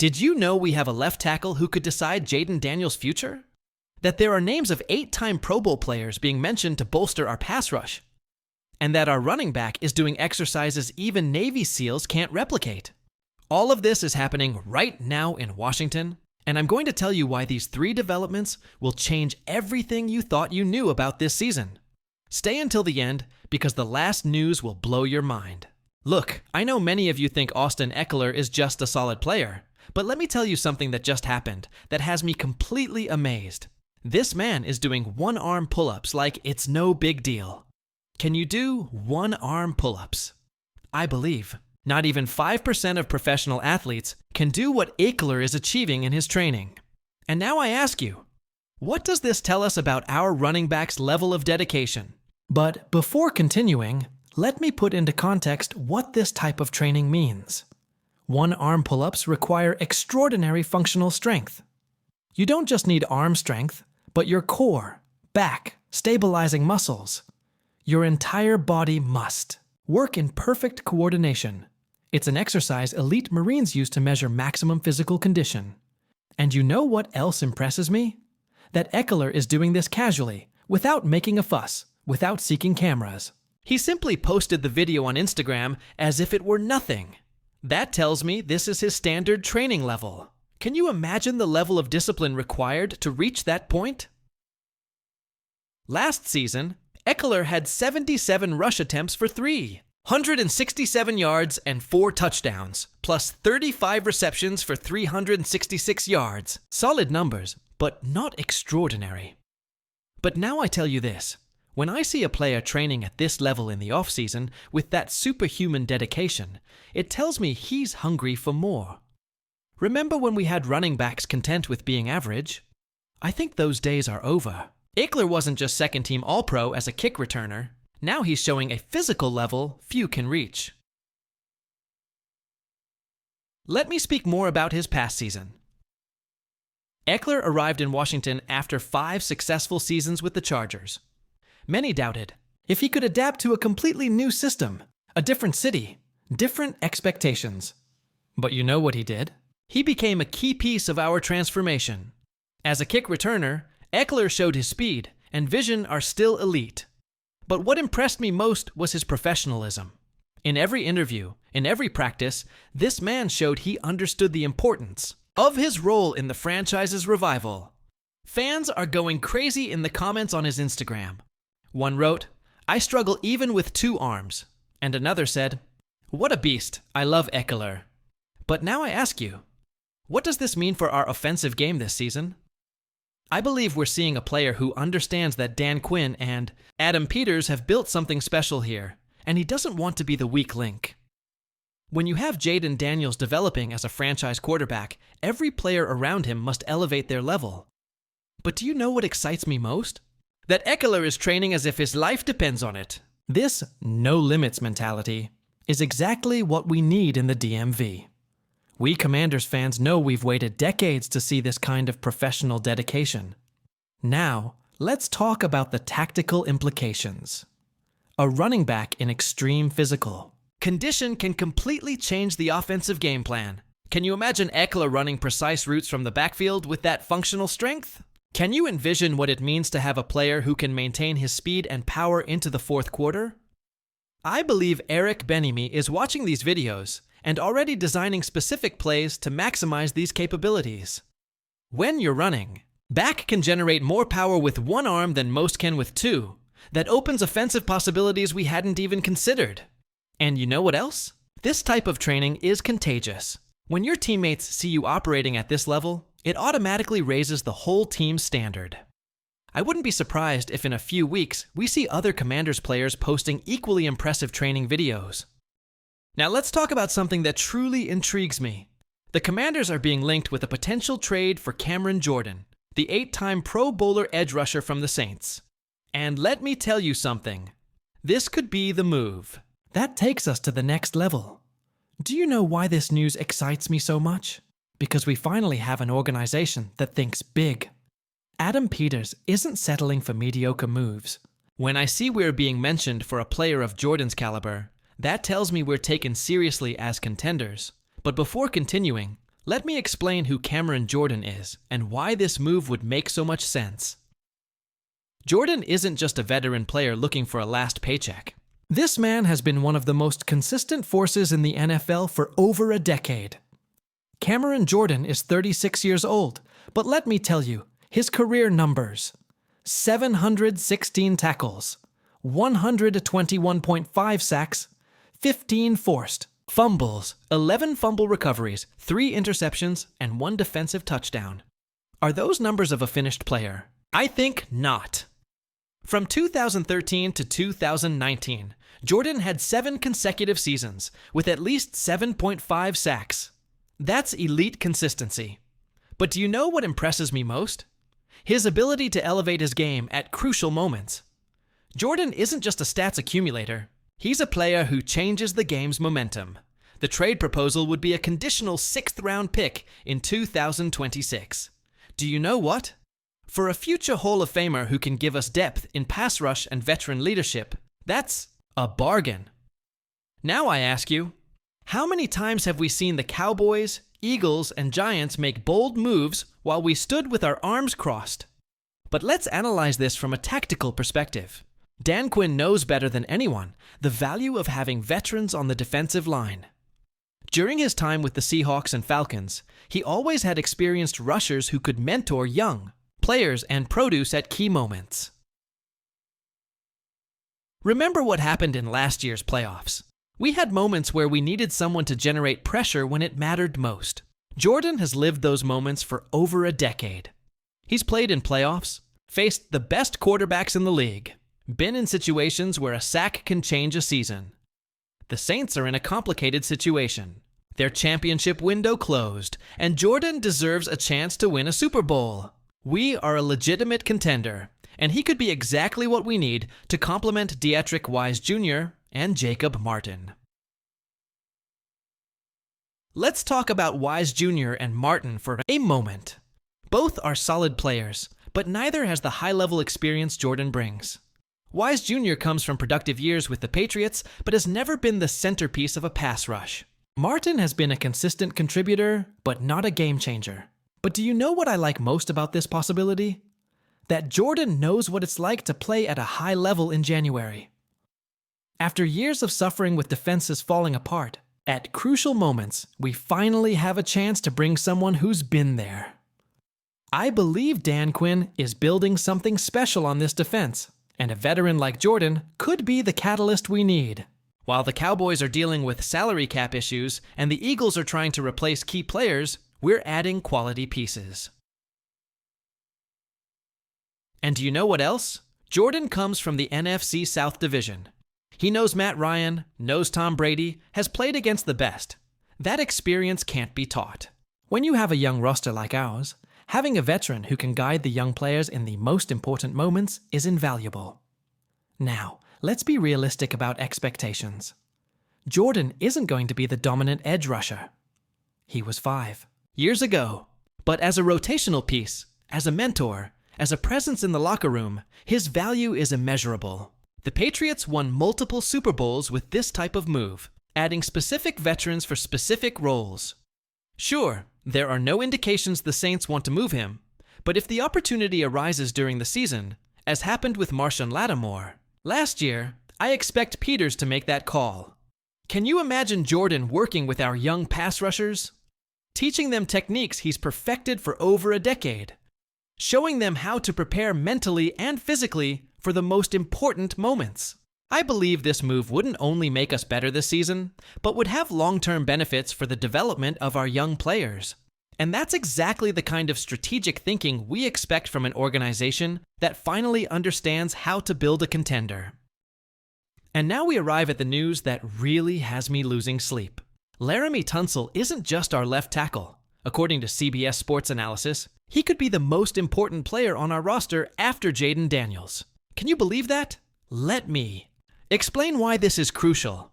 Did you know we have a left tackle who could decide Jaden Daniels' future? That there are names of 8-time Pro Bowl players being mentioned to bolster our pass rush? And that our running back is doing exercises even Navy SEALs can't replicate? All of this is happening right now in Washington, and I'm going to tell you why these 3 developments will change everything you thought you knew about this season. Stay until the end, because the last news will blow your mind. Look, I know many of you think Austin Eckler is just a solid player, but let me tell you something that just happened that has me completely amazed. This man is doing one-arm pull-ups like it's no big deal. Can you do one-arm pull-ups? I believe not even 5% of professional athletes can do what Eckler is achieving in his training. And now I ask you, what does this tell us about our running back's level of dedication? But before continuing, let me put into context what this type of training means. One-arm pull-ups require extraordinary functional strength. You don't just need arm strength, but your core, back, stabilizing muscles. Your entire body must work in perfect coordination. It's an exercise elite Marines use to measure maximum physical condition. And you know what else impresses me? That Eckler is doing this casually, without making a fuss, without seeking cameras. He simply posted the video on Instagram as if it were nothing. That tells me this is his standard training level. Can you imagine the level of discipline required to reach that point? Last season, Eckler had 77 rush attempts for 367 yards and 4 touchdowns, plus 35 receptions for 366 yards. Solid numbers, but not extraordinary. But now I tell you this. When I see a player training at this level in the offseason with that superhuman dedication, it tells me he's hungry for more. Remember when we had running backs content with being average? I think those days are over. Eckler wasn't just second-team All-Pro as a kick returner. Now he's showing a physical level few can reach. Let me speak more about his past season. Eckler arrived in Washington after 5 successful seasons with the Chargers. Many doubted if he could adapt to a completely new system, a different city, different expectations. But you know what he did? He became a key piece of our transformation. As a kick returner, Eckler showed his speed and vision are still elite. But what impressed me most was his professionalism. In every interview, in every practice, this man showed he understood the importance of his role in the franchise's revival. Fans are going crazy in the comments on his Instagram. One wrote, "I struggle even with 2 arms." And another said, "What a beast, I love Eckler." But now I ask you, what does this mean for our offensive game this season? I believe we're seeing a player who understands that Dan Quinn and Adam Peters have built something special here, and he doesn't want to be the weak link. When you have Jaden Daniels developing as a franchise quarterback, every player around him must elevate their level. But do you know what excites me most? That Eckler is training as if his life depends on it. This no-limits mentality is exactly what we need in the DMV. We Commanders fans know we've waited decades to see this kind of professional dedication. Now, let's talk about the tactical implications. A running back in extreme physical condition can completely change the offensive game plan. Can you imagine Eckler running precise routes from the backfield with that functional strength? Can you envision what it means to have a player who can maintain his speed and power into the 4th quarter? I believe Eric Benemy is watching these videos and already designing specific plays to maximize these capabilities. When you're running, back can generate more power with 1 arm than most can with 2. That opens offensive possibilities we hadn't even considered. And you know what else? This type of training is contagious. When your teammates see you operating at this level, it automatically raises the whole team's standard. I wouldn't be surprised if in a few weeks we see other Commanders players posting equally impressive training videos. Now let's talk about something that truly intrigues me. The Commanders are being linked with a potential trade for Cameron Jordan, the 8-time Pro Bowler edge rusher from the Saints. And let me tell you something. This could be the move. That takes us to the next level. Do you know why this news excites me so much? Because we finally have an organization that thinks big. Adam Peters isn't settling for mediocre moves. When I see we're being mentioned for a player of Jordan's caliber, that tells me we're taken seriously as contenders. But before continuing, Let me explain who Cameron Jordan is and why this move would make so much sense. Jordan isn't just a veteran player looking for a last paycheck. This man has been one of the most consistent forces in the NFL for over a decade. Cameron Jordan is 36 years old, but let me tell you, his career numbers: 716 tackles, 121.5 sacks, 15 forced fumbles, 11 fumble recoveries, 3 interceptions, and 1 defensive touchdown. Are those numbers of a finished player? I think not. From 2013 to 2019, Jordan had 7 consecutive seasons with at least 7.5 sacks. That's elite consistency. But do you know what impresses me most? His ability to elevate his game at crucial moments. Jordan isn't just a stats accumulator. He's a player who changes the game's momentum. The trade proposal would be a conditional 6th-round pick in 2026. Do you know what? For a future Hall of Famer who can give us depth in pass rush and veteran leadership, that's a bargain. Now I ask you, how many times have we seen the Cowboys, Eagles, and Giants make bold moves while we stood with our arms crossed? But let's analyze this from a tactical perspective. Dan Quinn knows better than anyone the value of having veterans on the defensive line. During his time with the Seahawks and Falcons, he always had experienced rushers who could mentor young players and produce at key moments. Remember what happened in last year's playoffs. We had moments where we needed someone to generate pressure when it mattered most. Jordan has lived those moments for over a decade. He's played in playoffs, faced the best quarterbacks in the league, been in situations where a sack can change a season. The Saints are in a complicated situation. Their championship window closed, and Jordan deserves a chance to win a Super Bowl. We are a legitimate contender, and he could be exactly what we need to complement Deatrich Wise Jr. and Jacob Martin. Let's talk about Wise Jr. and Martin for a moment. Both are solid players, but neither has the high-level experience Jordan brings. Wise Jr. comes from productive years with the Patriots, but has never been the centerpiece of a pass rush. Martin has been a consistent contributor, but not a game changer. But do you know what I like most about this possibility? That Jordan knows what it's like to play at a high level in January. After years of suffering with defenses falling apart, at crucial moments, we finally have a chance to bring someone who's been there. I believe Dan Quinn is building something special on this defense, and a veteran like Jordan could be the catalyst we need. While the Cowboys are dealing with salary cap issues and the Eagles are trying to replace key players, we're adding quality pieces. And do you know what else? Jordan comes from the NFC South Division. He knows Matt Ryan, knows Tom Brady, has played against the best. That experience can't be taught. When you have a young roster like ours, having a veteran who can guide the young players in the most important moments is invaluable. Now, let's be realistic about expectations. Jordan isn't going to be the dominant edge rusher. He was 5 years ago. But as a rotational piece, as a mentor, as a presence in the locker room, his value is immeasurable. The Patriots won multiple Super Bowls with this type of move, adding specific veterans for specific roles. Sure, there are no indications the Saints want to move him, but if the opportunity arises during the season, as happened with Marshawn Lattimore last year, I expect Peters to make that call. Can you imagine Jordan working with our young pass rushers? Teaching them techniques he's perfected for over a decade. Showing them how to prepare mentally and physically for the most important moments. I believe this move wouldn't only make us better this season, but would have long-term benefits for the development of our young players. And that's exactly the kind of strategic thinking we expect from an organization that finally understands how to build a contender. And now we arrive at the news that really has me losing sleep. Laramie Tonsel isn't just our left tackle. According to CBS Sports Analysis, he could be the most important player on our roster after Jaden Daniels. Can you believe that? Let me explain why this is crucial.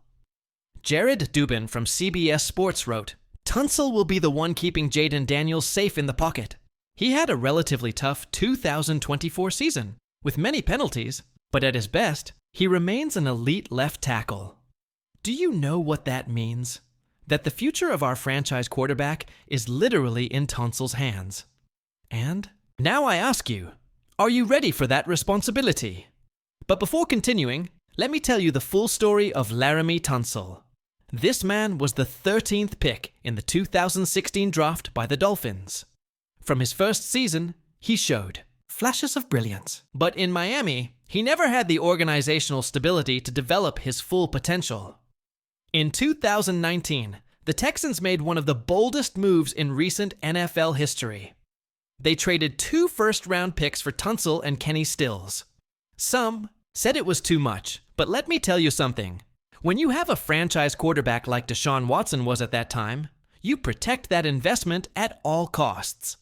Jared Dubin from CBS Sports wrote, "Tonsel will be the one keeping Jaden Daniels safe in the pocket. He had a relatively tough 2024 season, with many penalties, but at his best, he remains an elite left tackle." Do you know what that means? that the future of our franchise quarterback is literally in Tonsel's hands. And now I ask you, are you ready for that responsibility? But before continuing, let me tell you the full story of Laramie Tonsel. This man was the 13th pick in the 2016 draft by the Dolphins. From his first season, he showed flashes of brilliance. But in Miami, he never had the organizational stability to develop his full potential. In 2019, the Texans made one of the boldest moves in recent NFL history. They traded 2 first-round picks for Tonsel and Kenny Stills. Some said it was too much, but let me tell you something. When you have a franchise quarterback like Deshaun Watson was at that time, you protect that investment at all costs.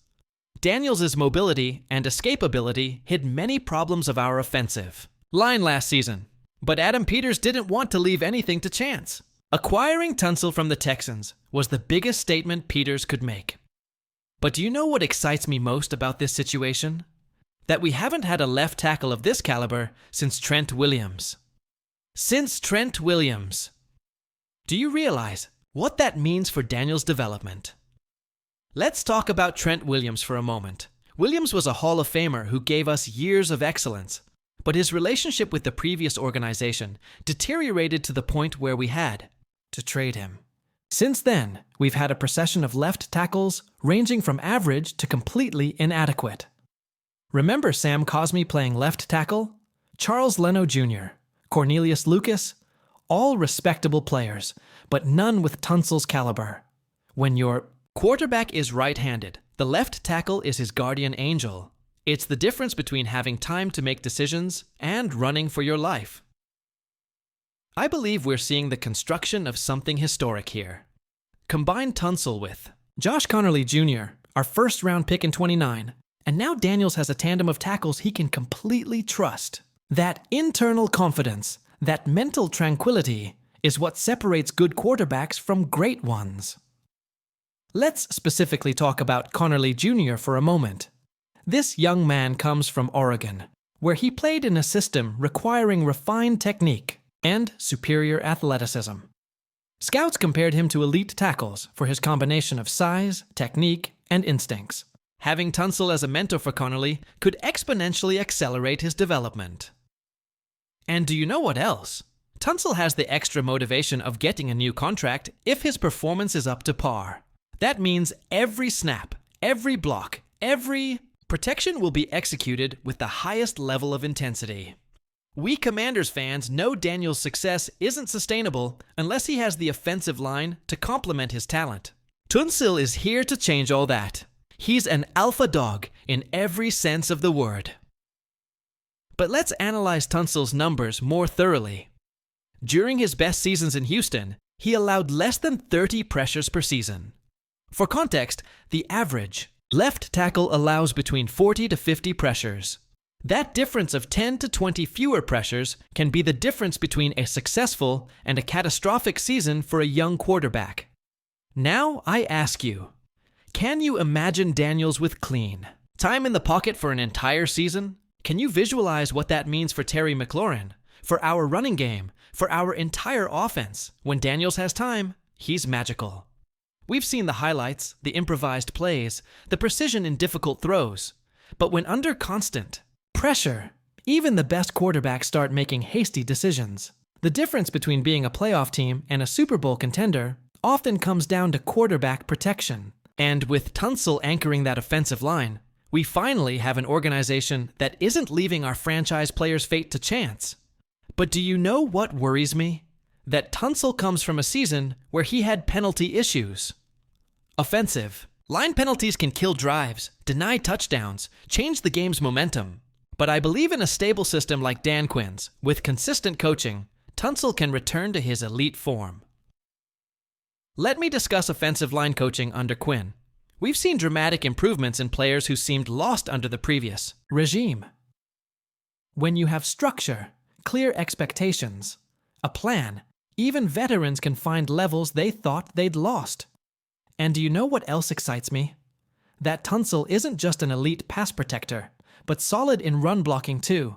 Daniels' mobility and escapability hid many problems of our offensive line last season, but Adam Peters didn't want to leave anything to chance. Acquiring Tonsel from the Texans was the biggest statement Peters could make. But do you know what excites me most about this situation? That we haven't had a left tackle of this caliber since Trent Williams. Since Trent Williams. Do you realize what that means for Daniels' development? Let's talk about Trent Williams for a moment. Williams was a Hall of Famer who gave us years of excellence, but his relationship with the previous organization deteriorated to the point where we had to trade him. Since then, we've had a procession of left tackles ranging from average to completely inadequate. Remember Sam Cosmi playing left tackle? Charles Leno Jr., Cornelius Lucas, all respectable players, but none with Tonsel's caliber. When your quarterback is right-handed, the left tackle is his guardian angel. It's the difference between having time to make decisions and running for your life. I believe we're seeing the construction of something historic here. Combine Tonsel with Josh Connerly Jr., our first-round pick in 29, and now Daniels has a tandem of tackles he can completely trust. That internal confidence, that mental tranquility, is what separates good quarterbacks from great ones. Let's specifically talk about Connerly Jr. for a moment. This young man comes from Oregon, where he played in a system requiring refined technique and superior athleticism. Scouts compared him to elite tackles for his combination of size, technique, and instincts. Having Tonsel as a mentor for Connerly could exponentially accelerate his development. And do you know what else? Tonsel has the extra motivation of getting a new contract if his performance is up to par. That means every snap, every block, every protection will be executed with the highest level of intensity. We Commanders fans know Daniels' success isn't sustainable unless he has the offensive line to complement his talent. Tonsel is here to change all that. He's an alpha dog in every sense of the word. But let's analyze Tonsel's numbers more thoroughly. During his best seasons in Houston, he allowed less than 30 pressures per season. For context, the average left tackle allows between 40 to 50 pressures. That difference of 10 to 20 fewer pressures can be the difference between a successful and a catastrophic season for a young quarterback. Now I ask you, can you imagine Daniels with clean time in the pocket for an entire season? Can you visualize what that means for Terry McLaurin, for our running game, for our entire offense? When Daniels has time, he's magical. We've seen the highlights, the improvised plays, the precision in difficult throws. But when under constant pressure, even the best quarterbacks start making hasty decisions. The difference between being a playoff team and a Super Bowl contender often comes down to quarterback protection. And with Tonsel anchoring that offensive line, we finally have an organization that isn't leaving our franchise players' fate to chance. But do you know what worries me? That Tonsel comes from a season where he had penalty issues. Offensive line penalties can kill drives, deny touchdowns, change the game's momentum. But I believe in a stable system like Dan Quinn's. With consistent coaching, Tonsel can return to his elite form. Let me discuss offensive line coaching under Quinn. We've seen dramatic improvements in players who seemed lost under the previous regime. When you have structure, clear expectations, a plan, even veterans can find levels they thought they'd lost. And do you know what else excites me? That Tonsel isn't just an elite pass protector, but solid in run blocking too.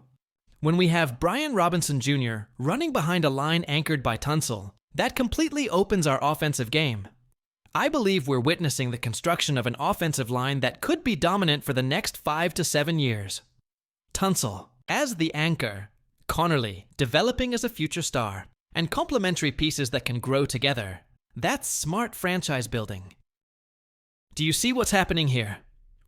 When we have Brian Robinson Jr. running behind a line anchored by Tonsel, That completely opens our offensive game. I believe we're witnessing the construction of an offensive line that could be dominant for the next 5 to 7 years. Tonsel as the anchor, Connerly developing as a future star, and complementary pieces that can grow together. That's smart franchise building. Do you see what's happening here?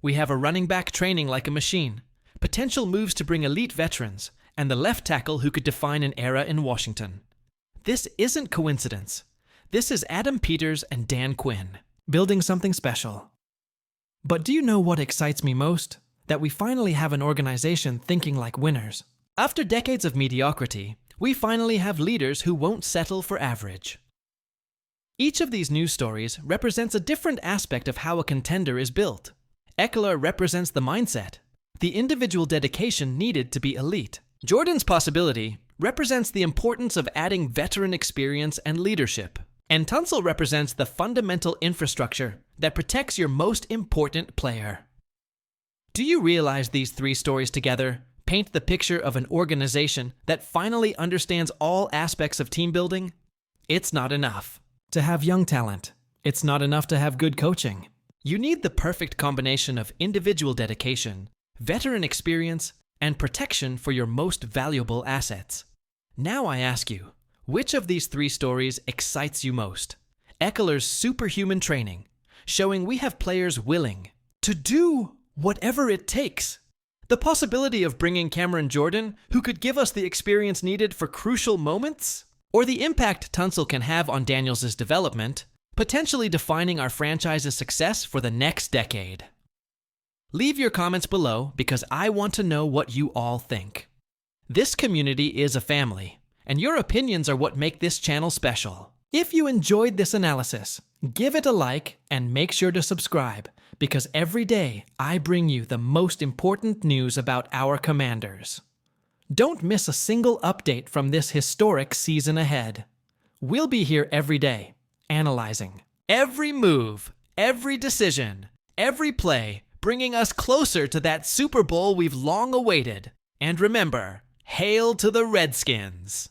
We have a running back training like a machine, potential moves to bring elite veterans, and the left tackle who could define an era in Washington. This isn't coincidence. This is Adam Peters and Dan Quinn, building something special. But do you know what excites me most? That we finally have an organization thinking like winners. After decades of mediocrity, we finally have leaders who won't settle for average. Each of these news stories represents a different aspect of how a contender is built. Eckler represents the mindset, the individual dedication needed to be elite. Jordan's possibility represents the importance of adding veteran experience and leadership. And Tonsel represents the fundamental infrastructure that protects your most important player. Do you realize these three stories together paint the picture of an organization that finally understands all aspects of team building? It's not enough to have young talent. It's not enough to have good coaching. You need the perfect combination of individual dedication, veteran experience, and protection for your most valuable assets. Now I ask you, which of these three stories excites you most? Eckler's superhuman training, showing we have players willing to do whatever it takes. The possibility of bringing Cameron Jordan, who could give us the experience needed for crucial moments? Or the impact Tonsel can have on Daniels' development, potentially defining our franchise's success for the next decade. Leave your comments below because I want to know what you all think. This community is a family, and your opinions are what make this channel special. If you enjoyed this analysis, give it a like and make sure to subscribe, because every day I bring you the most important news about our Commanders. Don't miss a single update from this historic season ahead. We'll be here every day, analyzing every move, every decision, every play, bringing us closer to that Super Bowl we've long awaited. And remember, hail to the Redskins!